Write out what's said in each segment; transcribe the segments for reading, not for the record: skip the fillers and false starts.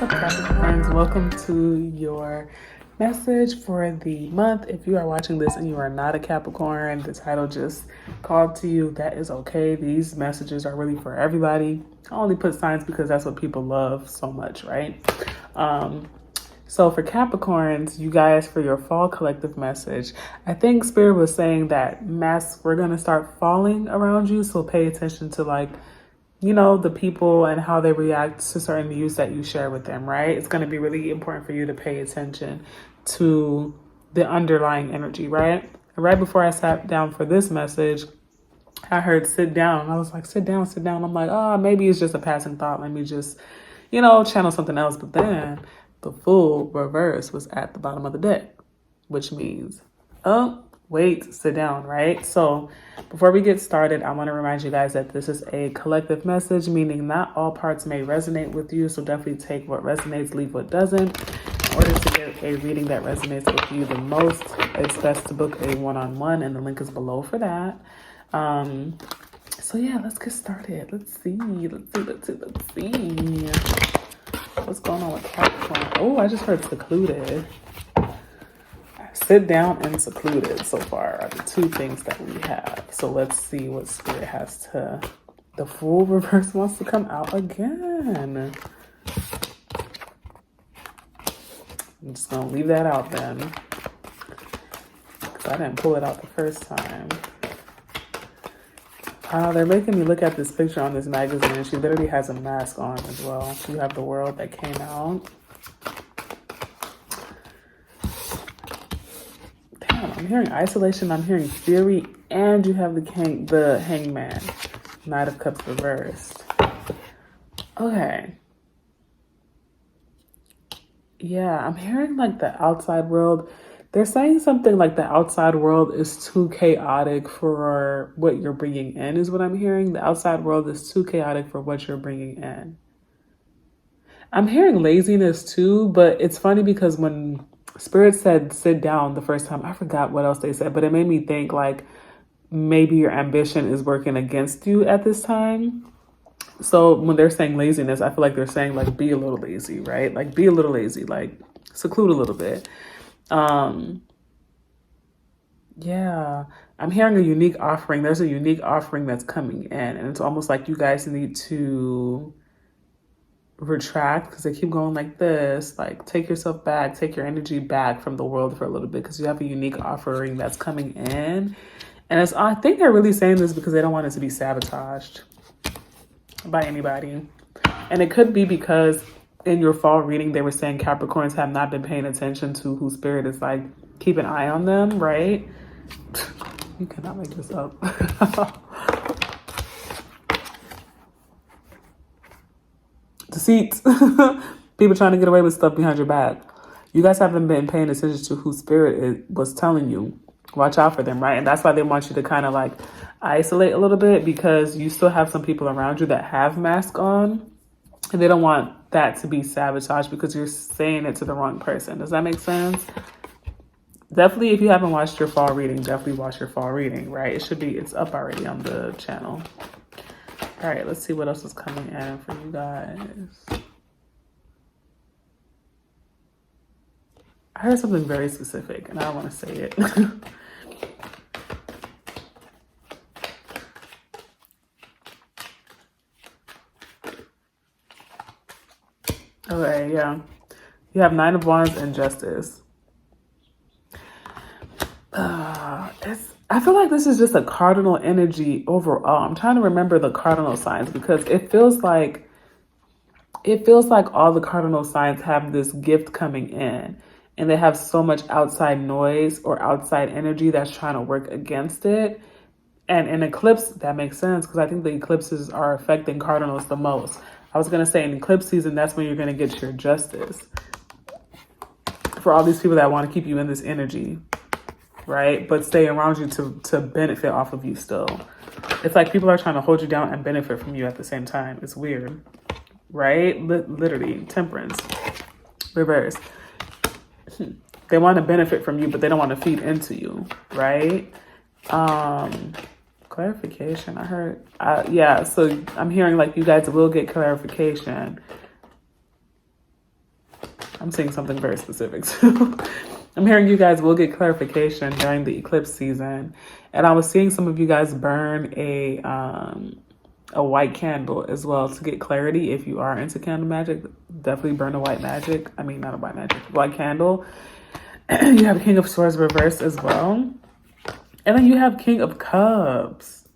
What's up, Capricorns? Welcome to your message for the month. If you are watching this and you are not a Capricorn, the title just called to you. That is okay. These messages are really for everybody. I only put signs because that's what people love so much, right? So for Capricorns, you guys, for your fall collective message, I think Spirit was saying that masks were going to start falling around you. So pay attention to the people and how they react to certain views that you share with them, right? It's going to be really important for you to pay attention to the underlying energy, right? Right before I sat down for this message, I heard sit down. I was like, sit down, sit down. I'm like, oh, maybe it's just a passing thought. Let me just, channel something else. But then the full reverse was at the bottom of the deck, which means, oh, wait, sit down, right? So before we get started, I want to remind you guys that this is a collective message, meaning not all parts may resonate with you. So definitely take what resonates, leave what doesn't. In order to get a reading that resonates with you the most, it's best to book a one-on-one, and the link is below for that. So yeah, let's get started. Let's see. What's going on with Capricorn? Oh, I just heard secluded. Sit down and secluded so far are the two things that we have. So let's see what Spirit has to... The Fool reverse wants to come out again. I'm just going to leave that out then, because I didn't pull it out the first time. They're making me look at this picture on this magazine, and she literally has a mask on as well. You have the World that came out. Damn, I'm hearing isolation, I'm hearing fury, and you have the Hangman. Knight of Cups reversed. Okay. Yeah, I'm hearing like the outside world. They're saying something like the outside world is too chaotic for what you're bringing in, is what I'm hearing. The outside world is too chaotic for what you're bringing in. I'm hearing laziness too, but it's funny because when Spirit said sit down the first time, I forgot what else they said, but it made me think like maybe your ambition is working against you at this time. So when they're saying laziness, I feel like they're saying like be a little lazy, right? Like be a little lazy, like seclude a little bit. Yeah, I'm hearing a unique offering. There's a unique offering that's coming in, and it's almost like you guys need to retract because they keep going like this, like take yourself back, take your energy back from the world for a little bit because you have a unique offering that's coming in. And I think they're really saying this because they don't want it to be sabotaged by anybody. And it could be because in your fall reading, they were saying Capricorns have not been paying attention to who Spirit is like, keep an eye on them, right? You cannot make this up. Deceit. People trying to get away with stuff behind your back. You guys haven't been paying attention to who Spirit was telling you. Watch out for them, right? And that's why they want you to kind of like isolate a little bit, because you still have some people around you that have masks on. And they don't want that to be sabotaged because you're saying it to the wrong person. Does that make sense? Definitely, if you haven't watched your fall reading, definitely watch your fall reading, right? It's up already on the channel. All right, let's see what else is coming in for you guys. I heard something very specific and I don't want to say it. Okay, yeah. You have Nine of Wands and Justice. I feel like this is just a cardinal energy overall. I'm trying to remember the cardinal signs because it feels like all the cardinal signs have this gift coming in, and they have so much outside noise or outside energy that's trying to work against it. And in eclipse, that makes sense because I think the eclipses are affecting cardinals the most. I was going to say in eclipse season, that's when you're going to get your justice for all these people that want to keep you in this energy, right? But stay around you to benefit off of you still. It's like people are trying to hold you down and benefit from you at the same time. It's weird, right? Literally, Temperance, reverse. They want to benefit from you, but they don't want to feed into you, right? Clarification. I heard, yeah. So I'm hearing like you guys will get clarification. I'm seeing something very specific too. I'm hearing you guys will get clarification during the eclipse season. And I was seeing some of you guys burn a white candle as well to get clarity. If you are into candle magic, definitely burn a white candle. You have King of Swords reversed as well. And then you have King of Cups.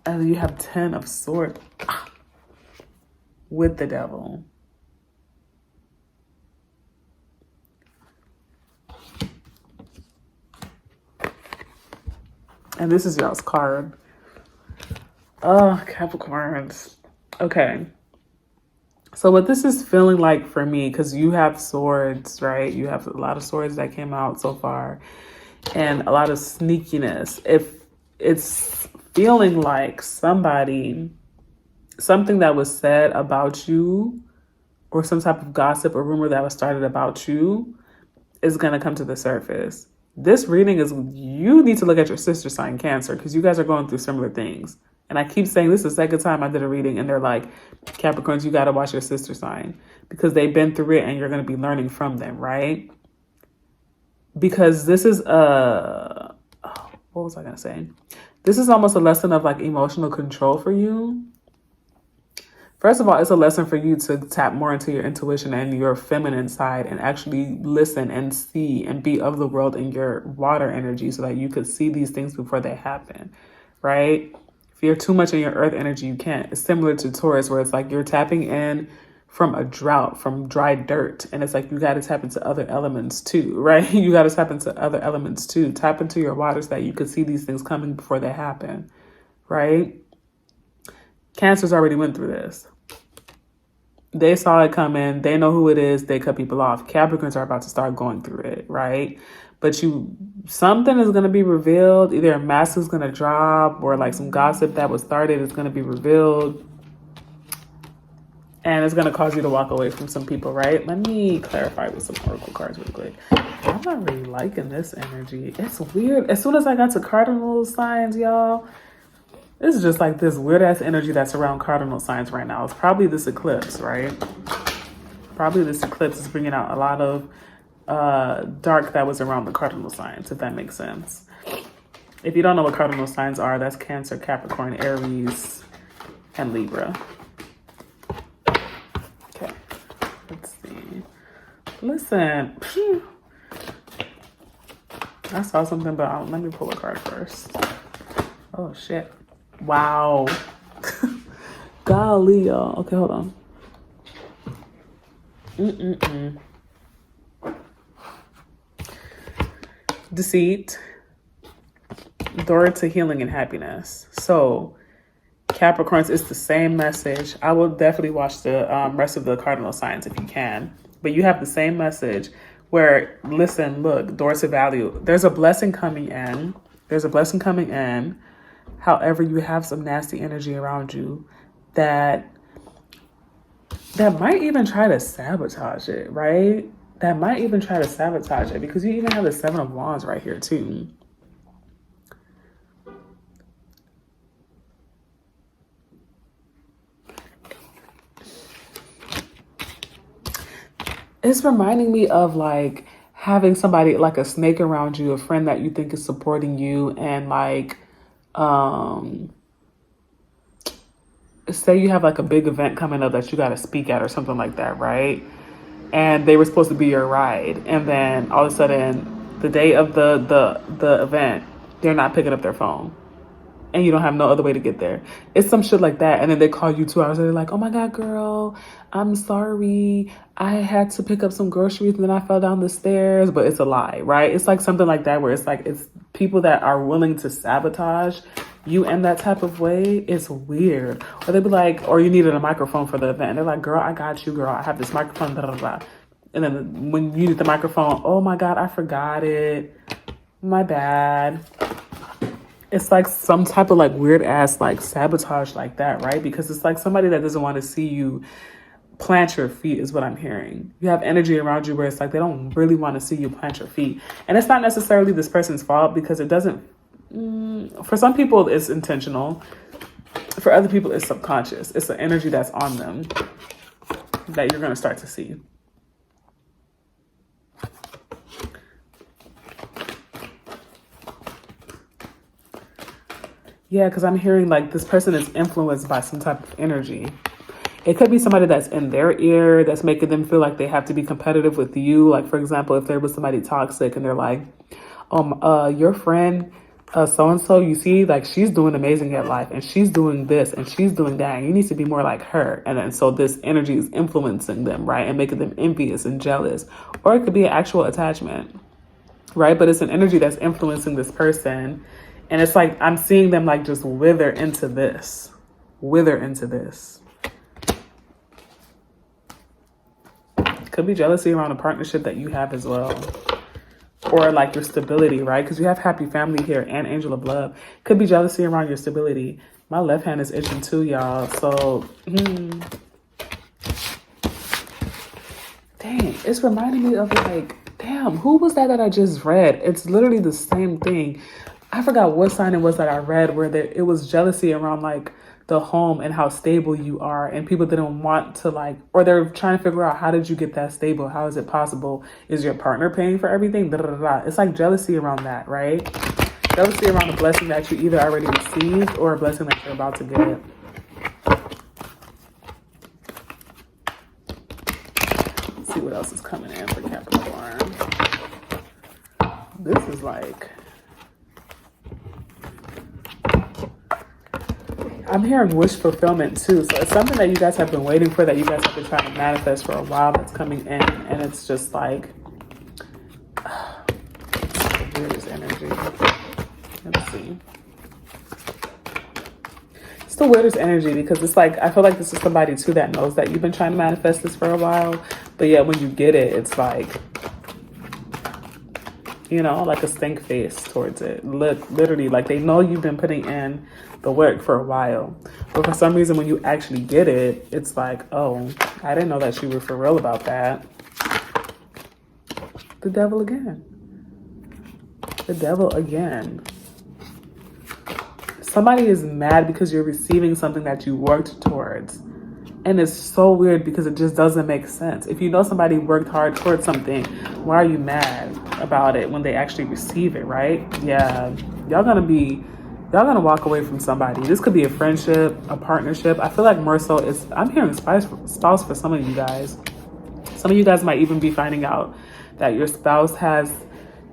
And then you have 10 of Swords with the Devil. And this is y'all's card. Oh, Capricorns. Okay. So what this is feeling like for me, because you have swords, right? You have a lot of swords that came out so far and a lot of sneakiness. If it's feeling like something that was said about you or some type of gossip or rumor that was started about you is going to come to the surface. This reading is, you need to look at your sister sign Cancer, because you guys are going through similar things. And I keep saying this is the second time I did a reading and they're like, Capricorns, you got to watch your sister sign because they've been through it and you're going to be learning from them, right? Because this is what was I going to say? This is almost a lesson of like emotional control for you. First of all, it's a lesson for you to tap more into your intuition and your feminine side and actually listen and see and be of the world in your water energy so that you could see these things before they happen, right? If you're too much in your earth energy, you can't. It's similar to Taurus, where it's like you're tapping in from a drought, from dry dirt. And it's like you got to tap into other elements too, right? You got to tap into other elements too. Tap into your water so that you could see these things coming before they happen, right? Cancer's already went through this. They saw it coming. They know who it is. They cut people off. Capricorns are about to start going through it, right? But something is going to be revealed. Either a mask is going to drop or like some gossip that was started is going to be revealed. And it's going to cause you to walk away from some people, right? Let me clarify with some oracle cards real quick. I'm not really liking this energy. It's weird. As soon as I got to cardinal signs, y'all, this is just like this weird ass energy that's around cardinal signs right now. It's probably this eclipse, right? Probably this eclipse is bringing out a lot of dark that was around the cardinal signs, if that makes sense. If you don't know what cardinal signs are, that's Cancer, Capricorn, Aries, and Libra. Okay, let's see. Listen, I saw something, but let me pull a card first. Oh shit. Wow. Golly, y'all. Okay, hold on. Deceit. Door to healing and happiness. So, Capricorns, it's the same message. I will definitely watch the rest of the cardinal signs if you can. But you have the same message where, listen, look, door to value. There's a blessing coming in. However, you have some nasty energy around you that might even try to sabotage it, right? That might even try to sabotage it because you even have the 7 of Wands right here too. It's reminding me of like having somebody like a snake around you, a friend that you think is supporting you, and like say you have like a big event coming up that you got to speak at or something like that, right? And they were supposed to be your ride, and then all of a sudden the day of the event, they're not picking up their phone and you don't have no other way to get there. It's some shit like that. And then they call you 2 hours and they're like, oh my God, girl, I'm sorry. I had to pick up some groceries and then I fell down the stairs, but it's a lie, right? It's like something like that where it's like, it's people that are willing to sabotage you in that type of way. It's weird. Or they'd be like, or you needed a microphone for the event. And they're like, girl, I got you, girl. I have this microphone, blah, blah, blah. And then when you need the microphone, oh my God, I forgot it. My bad. It's like some type of like weird ass like sabotage like that, right? Because it's like somebody that doesn't want to see you plant your feet is what I'm hearing. You have energy around you where it's like they don't really want to see you plant your feet. And it's not necessarily this person's fault because it doesn't, for some people it's intentional. For other people it's subconscious. It's the energy that's on them that you're going to start to see. Yeah, because I'm hearing like this person is influenced by some type of energy. It could be somebody that's in their ear that's making them feel like they have to be competitive with you. Like, for example, if there was somebody toxic and they're like, your friend, so-and-so, you see, like, she's doing amazing at life and she's doing this and she's doing that. And you need to be more like her. And then so this energy is influencing them, right? And making them envious and jealous. Or it could be an actual attachment, right? But it's an energy that's influencing this person. And it's like, I'm seeing them like just wither into this. Could be jealousy around a partnership that you have as well. Or like your stability, right? Because you have happy family here and angel of love. Could be jealousy around your stability. My left hand is itching too, y'all. So, dang, it's reminding me of like, damn, who was that I just read? It's literally the same thing. I forgot what sign it was that I read where it was jealousy around like the home and how stable you are, and people didn't want to like, or they're trying to figure out, how did you get that stable? How is it possible? Is your partner paying for everything? Da, da, da, da. It's like jealousy around that, right? Jealousy around a blessing that you either already received or a blessing that you're about to get. Let's see what else is coming in for Capricorn. This is like, I'm hearing wish fulfillment too. So it's something that you guys have been waiting for, that you guys have been trying to manifest for a while, that's coming in. And it's just like, the weirdest energy. Let's see. It's the weirdest energy because it's like, I feel like this is somebody too that knows that you've been trying to manifest this for a while. But yeah, when you get it, it's like, you know, like a stink face towards it. Literally, like they know you've been putting in the work for a while. But for some reason, when you actually get it, it's like, oh, I didn't know that you were for real about that. The devil again. The devil again. Somebody is mad because you're receiving something that you worked towards. And it's so weird because it just doesn't make sense. If you know somebody worked hard towards something, why are you mad about it when they actually receive it, right? Yeah, y'all gonna walk away from somebody. This could be a friendship, a partnership. I feel like more so I'm hearing spouse for some of you guys. Some of you guys might even be finding out that your spouse has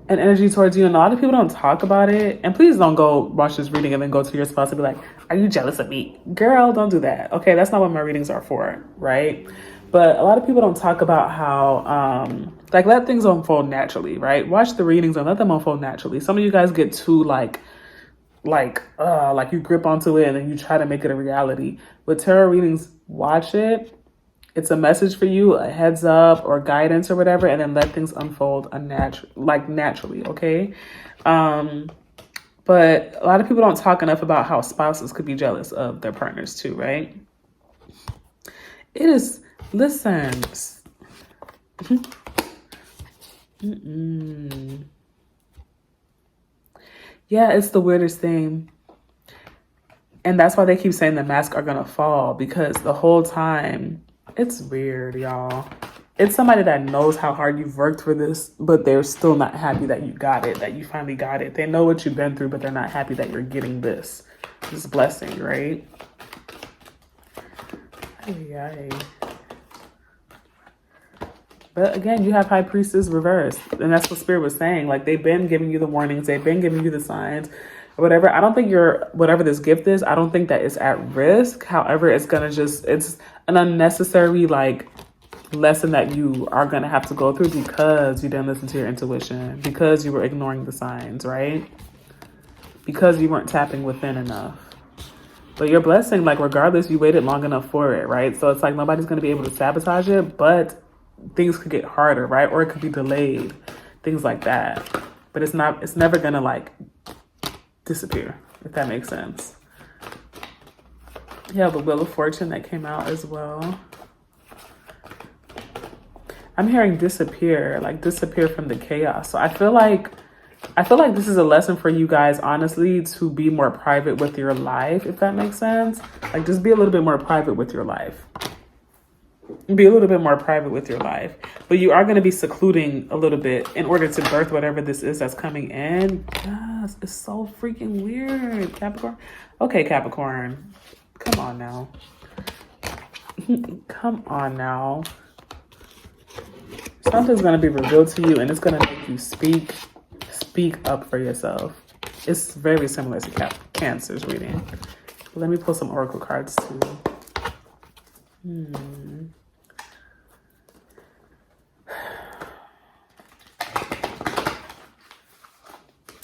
an energy towards you, and a lot of people don't talk about it. And please don't go watch this reading and then go to your spouse and be like, are you jealous of me? Girl, don't do that. Okay, that's not what my readings are for, right? But a lot of people don't talk about how, like, let things unfold naturally, right? Watch the readings and let them unfold naturally. Some of you guys get too like you grip onto it and then you try to make it a reality. With tarot readings, watch it. It's a message for you, a heads up or guidance or whatever, and then let things unfold naturally, okay? But a lot of people don't talk enough about how spouses could be jealous of their partners too, right? It is, listen. Yeah, it's the weirdest thing. And that's why they keep saying the masks are gonna fall, because the whole time, it's weird, y'all. It's somebody that knows how hard you've worked for this, but they're still not happy that you got it, that you finally got it. They know what you've been through, but they're not happy that you're getting this blessing, right? Ay. But again, you have High Priestess reversed, and that's what Spirit was saying. Like, they've been giving you the warnings, they've been giving you the signs, or whatever. I don't think whatever this gift is, I don't think that it's at risk. However, it's an unnecessary like lesson that you are gonna have to go through because you didn't listen to your intuition, because you were ignoring the signs, right? Because you weren't tapping within enough. But your blessing, like, regardless, you waited long enough for it, right? So it's like nobody's gonna be able to sabotage it, but things could get harder, right? Or it could be delayed, things like that. But it's never gonna like disappear, if that makes sense. Yeah, the Wheel of Fortune that came out as well. I'm hearing disappear from the chaos. So I feel like this is a lesson for you guys, honestly, to be more private with your life, if that makes sense. Like, just be a little bit more private with your life. be a little bit more private with your life. But you are going to be secluding a little bit in order to birth whatever this is that's coming in. Yes, it's so freaking weird, Capricorn. Okay, Capricorn. Come on now. Come on now. Something's going to be revealed to you, and it's going to make you speak up for yourself. It's very similar to Cancer's reading. Let me pull some oracle cards too.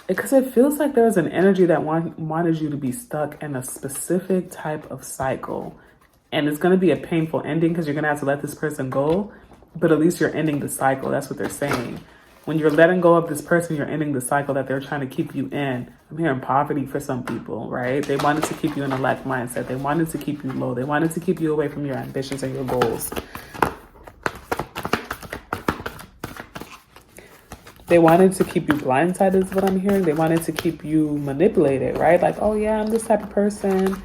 Because it feels like there's an energy that wanted you to be stuck in a specific type of cycle. And it's going to be a painful ending because you're going to have to let this person go. But at least you're ending the cycle. That's what they're saying. When you're letting go of this person, you're ending the cycle that they're trying to keep you in. I'm hearing poverty for some people, right? They wanted to keep you in a lack mindset. They wanted to keep you low. They wanted to keep you away from your ambitions and your goals. They wanted to keep you blindsided is what I'm hearing. They wanted to keep you manipulated, right? Like, oh yeah, I'm this type of person.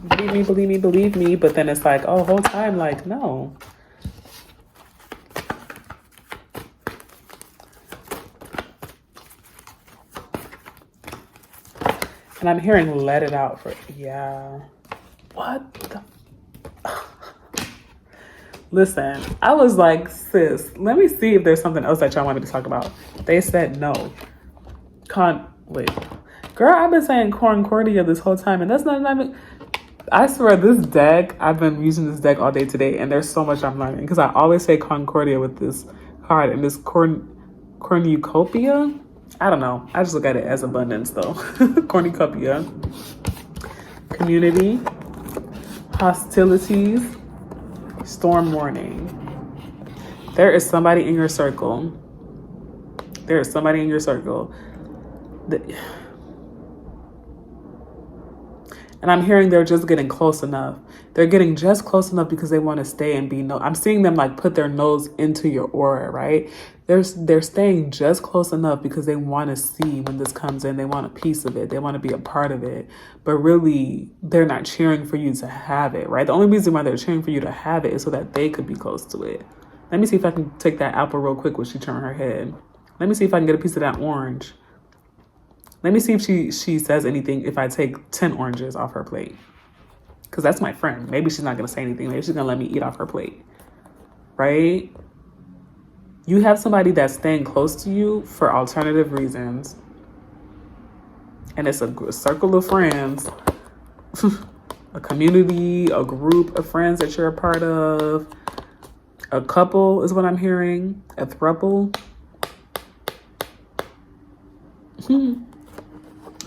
Believe me, believe me, believe me. But then it's like, oh, whole time, like, no. And I'm hearing let it out for, yeah. What the? Listen, I was like, sis, let me see if there's something else that y'all want me to talk about. They said no. Wait. Girl, I've been saying Concordia this whole time, and that's not even, I swear this deck, I've been using this deck all day today, and there's so much I'm learning, because I always say Concordia with this card, and this cornucopia. I don't know. I just look at it as abundance, though. Cornucopia. Community. Hostilities. Storm warning. There is somebody in your circle. There is somebody in your circle. And I'm hearing they're just getting close enough. They're getting just close enough because they want to stay and be I'm seeing them like put their nose into your aura, right? They're staying just close enough because they want to see when this comes in. They want a piece of it. They want to be a part of it. But really, they're not cheering for you to have it, right? The only reason why they're cheering for you to have it is so that they could be close to it. Let me see if I can take that apple real quick when she turned her head. Let me see if I can get a piece of that orange. Let me see if she says anything if I take 10 oranges off her plate. Because that's my friend. Maybe she's not going to say anything. Maybe she's going to let me eat off her plate. Right? You have somebody that's staying close to you for alternative reasons. And it's a circle of friends. A community, a group of friends that you're a part of. A couple is what I'm hearing. A throuple.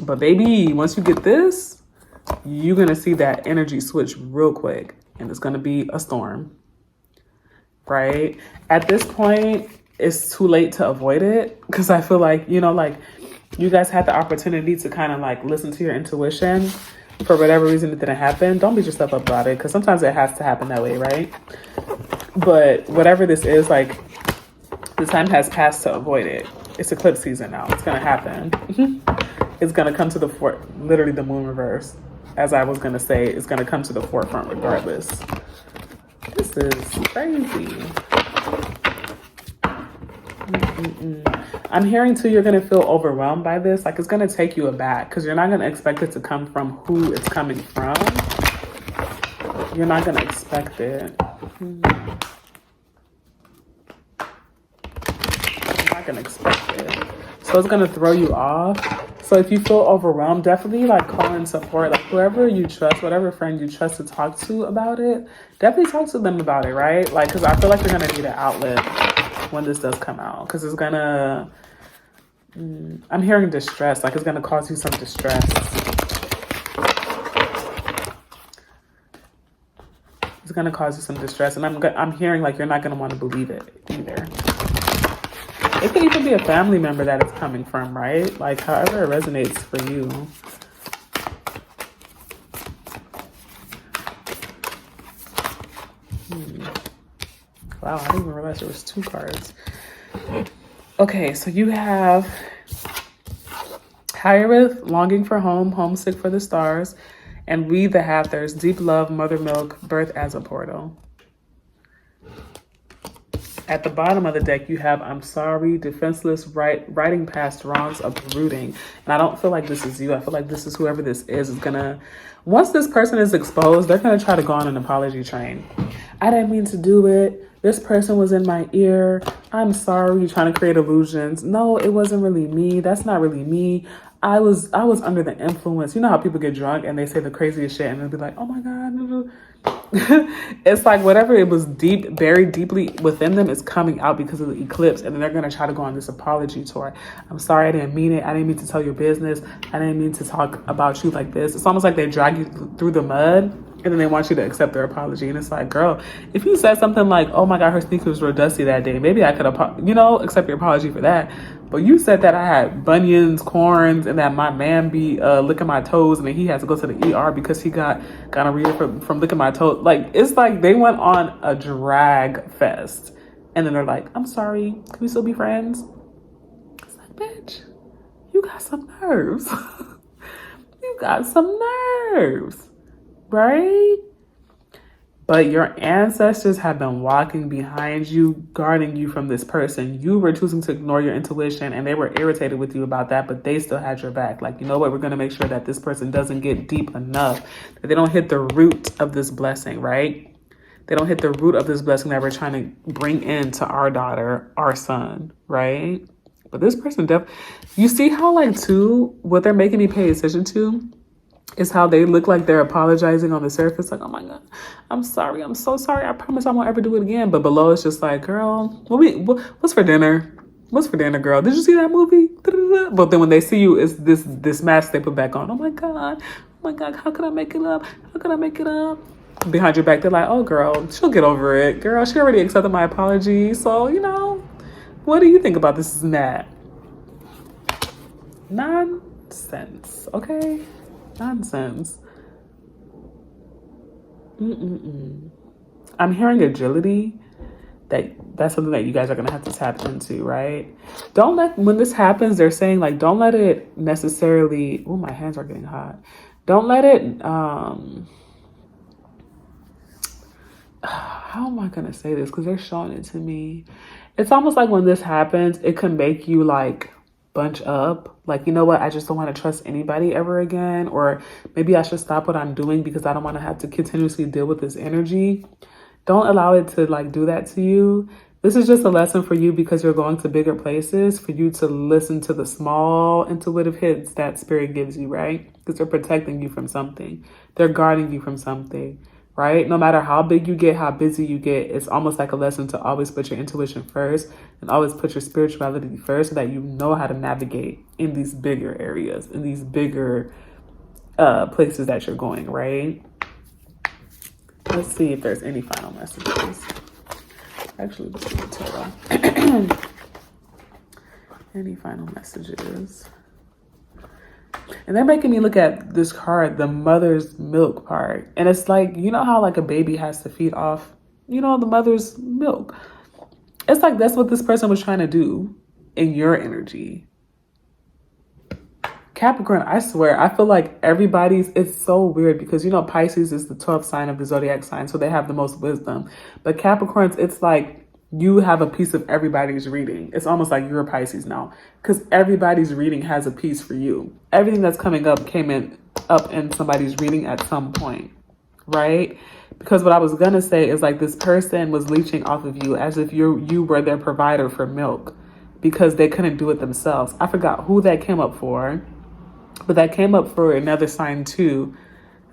But baby, once you get this, you're going to see that energy switch real quick. And it's going to be a storm. Right? At this point, it's too late to avoid it. Because I feel like, like you guys had the opportunity to kind of like listen to your intuition. For whatever reason it didn't happen. Don't beat yourself up about it. Because sometimes it has to happen that way, right? But whatever this is, like, the time has passed to avoid it. It's eclipse season now. It's going to happen. It's going to come to the literally the moon reverse. As I was going to say, it's going to come to the forefront regardless. This is crazy. I'm hearing too, you're going to feel overwhelmed by this. Like it's going to take you aback because you're not going to expect it to come from who it's coming from. You're not going to expect it. You're not going to expect it. So it's going to throw you off. So if you feel overwhelmed, definitely like call in support. Like whoever you trust, whatever friend you trust to talk to about it, definitely talk to them about it, right? Like, because I feel like you're going to need an outlet when this does come out. Because it's going to, I'm hearing distress. Like it's going to cause you some distress. It's going to cause you some distress. And I'm hearing like you're not going to want to believe it either. It could even be a family member that it's coming from, right? Like however it resonates for you. Wow, I didn't even realize there was 2 cards. Okay, so you have Hyacinth, longing for home, homesick for the stars, and We the Hathors, deep love, mother milk, birth as a portal. At the bottom of the deck, you have I'm sorry, defenseless, writing past wrongs, uprooting. And I don't feel like this is you. I feel like this is whoever this is gonna, once this person is exposed, they're gonna try to go on an apology train. I didn't mean to do it. This person was in my ear. I'm sorry. You're trying to create illusions. No, it wasn't really me. That's not really me. I was under the influence. You know how people get drunk and they say the craziest shit and they'll be like, oh my God. It's like whatever it was buried deeply within them is coming out because of the eclipse, and then they're going to try to go on this apology tour. I'm sorry, I didn't mean it. I didn't mean to tell your business. I didn't mean to talk about you like this. It's almost like they drag you through the mud and then they want you to accept their apology. And it's like, girl, if you said something like, oh my God, her sneakers were dusty that day, maybe I could accept your apology for that. But you said that I had bunions, corns, and that my man be licking my toes, and then he has to go to the ER because he got gonorrhea from licking my toes. Like, it's like they went on a drag fest, and then they're like, "I'm sorry, can we still be friends?" It's like, bitch, you got some nerves. You got some nerves, right? But your ancestors have been walking behind you, guarding you from this person. You were choosing to ignore your intuition, and they were irritated with you about that, but they still had your back. Like, you know what? We're going to make sure that this person doesn't get deep enough, that they don't hit the root of this blessing, right? They don't hit the root of this blessing that we're trying to bring into our daughter, our son, right? But this person, you see how, like, too, what they're making me pay attention to is how they look like they're apologizing on the surface. Like, oh my God, I'm sorry. I'm so sorry. I promise I won't ever do it again. But below it's just like, girl, what's for dinner? What's for dinner, girl? Did you see that movie? But then when they see you, it's this mask they put back on. Oh my God. How could I make it up? How could I make it up? Behind your back, they're like, oh girl, she'll get over it. Girl, she already accepted my apology. So, what do you think about this and that? Nonsense, okay? Nonsense. I'm hearing agility. That's something that you guys are gonna have to tap into, right? When this happens, they're saying, like, don't let it necessarily. Oh, my hands are getting hot. Don't let it. How am I gonna say this? Because they're showing it to me. It's almost like when this happens, it can make you like bunch up, like, you know what, I just don't want to trust anybody ever again, or maybe I should stop what I'm doing because I don't want to have to continuously deal with this energy. Don't allow it to like do that to you. This is just a lesson for you because you're going to bigger places, for you to listen to the small intuitive hits that spirit gives you, right? Because they're protecting you from something. They're guarding you from something, right? No matter how big you get, how busy you get, it's almost like a lesson to always put your intuition first and always put your spirituality first, so that you know how to navigate in these bigger areas, in these bigger places that you're going, right? Let's see if there's any final messages. Actually, let's see the tarot. Any final messages? And they're making me look at this card, the mother's milk part. And it's like, you know how like a baby has to feed off, the mother's milk. It's like that's what this person was trying to do in your energy. Capricorn, I swear, I feel like it's so weird because, Pisces is the 12th sign of the zodiac sign, so they have the most wisdom. But Capricorns, it's like you have a piece of everybody's reading. It's almost like you're a Pisces now because everybody's reading has a piece for you. Everything that's coming up came up in somebody's reading at some point, right? Because what I was going to say is like this person was leeching off of you as if you were their provider for milk because they couldn't do it themselves. I forgot who that came up for, but that came up for another sign too.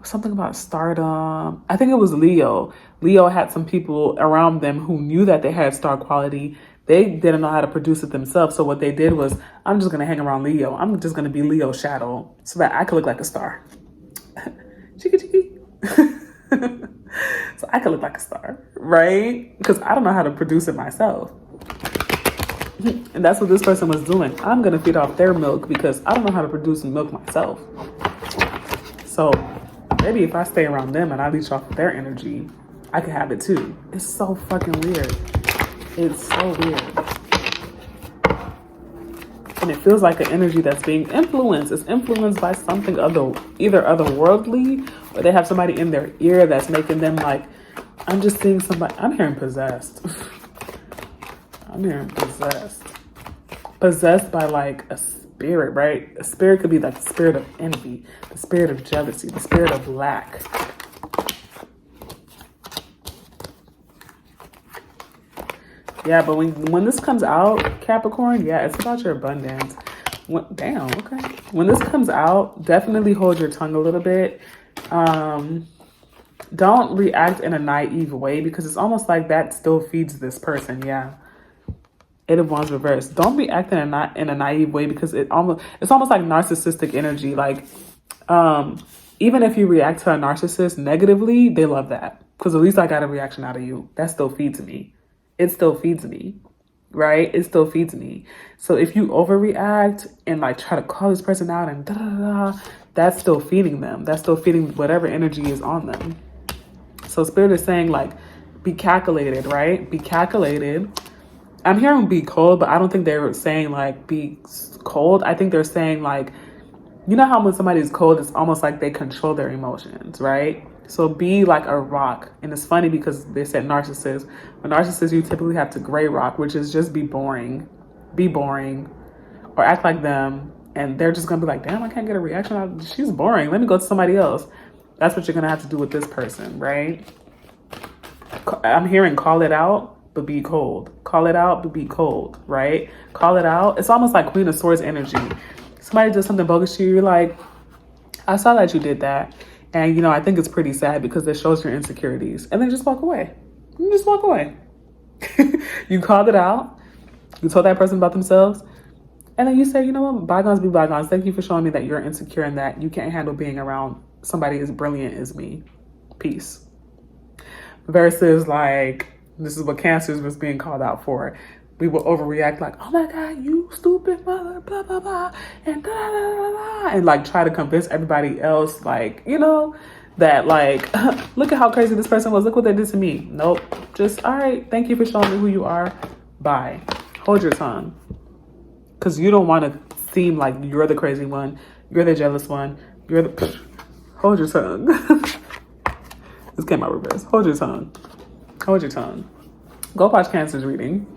Something about stardom. I think it was Leo. Leo had some people around them who knew that they had star quality. They didn't know how to produce it themselves. So what they did was, I'm just going to hang around Leo. I'm just going to be Leo's shadow so that I could look like a star. Chiki chiki. So I could look like a star, right? Because I don't know how to produce it myself. And that's what this person was doing. I'm going to feed off their milk because I don't know how to produce milk myself. So maybe if I stay around them and I leech off their energy, I can have it too. It's so fucking weird. It's so weird. And it feels like an energy that's being influenced. It's influenced by something either otherworldly, or they have somebody in their ear that's making them like, I'm just seeing somebody, I'm hearing possessed. I'm hearing possessed. Possessed by like a spirit, right? A spirit could be like the spirit of envy, the spirit of jealousy, the spirit of lack. Yeah, but when this comes out, Capricorn, yeah, it's about your abundance. Damn, okay. When this comes out, definitely hold your tongue a little bit. Don't react in a naive way, because it's almost like that still feeds this person. Yeah. Eight of Wands reversed. Don't react in a naive way, because it's almost like narcissistic energy. Like, even if you react to a narcissist negatively, they love that, because at least I got a reaction out of you. That still feeds me. It still feeds me, right? It still feeds me. So if you overreact and like try to call this person out and that's still feeding them. That's still feeding whatever energy is on them. So Spirit is saying like, be calculated, right? Be calculated. I'm hearing be cold, but I don't think they're saying like be cold. I think they're saying like, you know how when somebody's cold, it's almost like they control their emotions, right? So be like a rock. And it's funny because they said narcissist. With narcissists, you typically have to gray rock, which is just be boring. Be boring. Or act like them. And they're just going to be like, damn, I can't get a reaction out. She's boring. Let me go to somebody else. That's what you're going to have to do with this person, right? I'm hearing call it out, but be cold. Call it out, but be cold, right? Call it out. It's almost like Queen of Swords energy. Somebody does something bogus to you. You're like, I saw that you did that. And, you know, I think it's pretty sad because it shows your insecurities. And then just walk away. You just walk away. You called it out. You told that person about themselves. And then you say, you know what? Bygones be bygones. Thank you for showing me that you're insecure and that you can't handle being around somebody as brilliant as me. Peace. Versus like, this is what Cancers was being called out for. We will overreact like, oh my God, you stupid mother, blah, blah, blah, and da, da, da, da, and like try to convince everybody else, like, you know, that like, look at how crazy this person was. Look what they did to me. Nope. Just, all right, thank you for showing me who you are. Bye. Hold your tongue. Because you don't want to seem like you're the crazy one. You're the jealous one. You're the, hold your tongue. This came out reverse. Hold your tongue. Hold your tongue. Go watch Cancer's reading.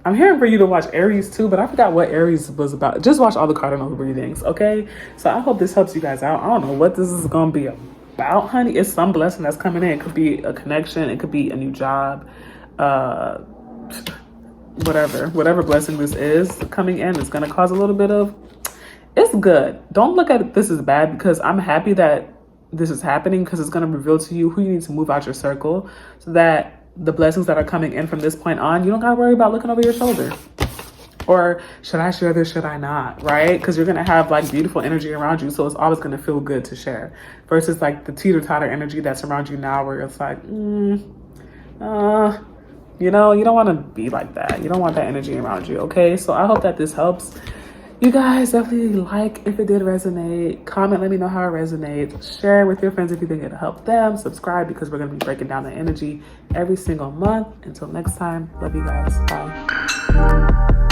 I'm hearing for you to watch Aries too, but I forgot what Aries was about. Just watch all the cardinal readings, okay? So I hope this helps you guys out. I don't know what this is going to be about, honey. It's some blessing that's coming in. It could be a connection. It could be a new job. Whatever blessing this is coming in, it's going to cause a little bit of... It's good. Don't look at this as bad, because I'm happy that this is happening, because it's going to reveal to you who you need to move out your circle, so that the blessings that are coming in from this point on, you don't got to worry about looking over your shoulder. Or should I share this? Should I not? Right? Because you're going to have like beautiful energy around you. So it's always going to feel good to share. Versus like the teeter-totter energy that's around you now, where it's like, you know, you don't want to be like that. You don't want that energy around you. Okay. So I hope that this helps. You guys definitely like if it did resonate. Comment, let me know how it resonates. Share with your friends if you think it'll help them. Subscribe, because we're going to be breaking down the energy every single month. Until next time, love you guys. Bye.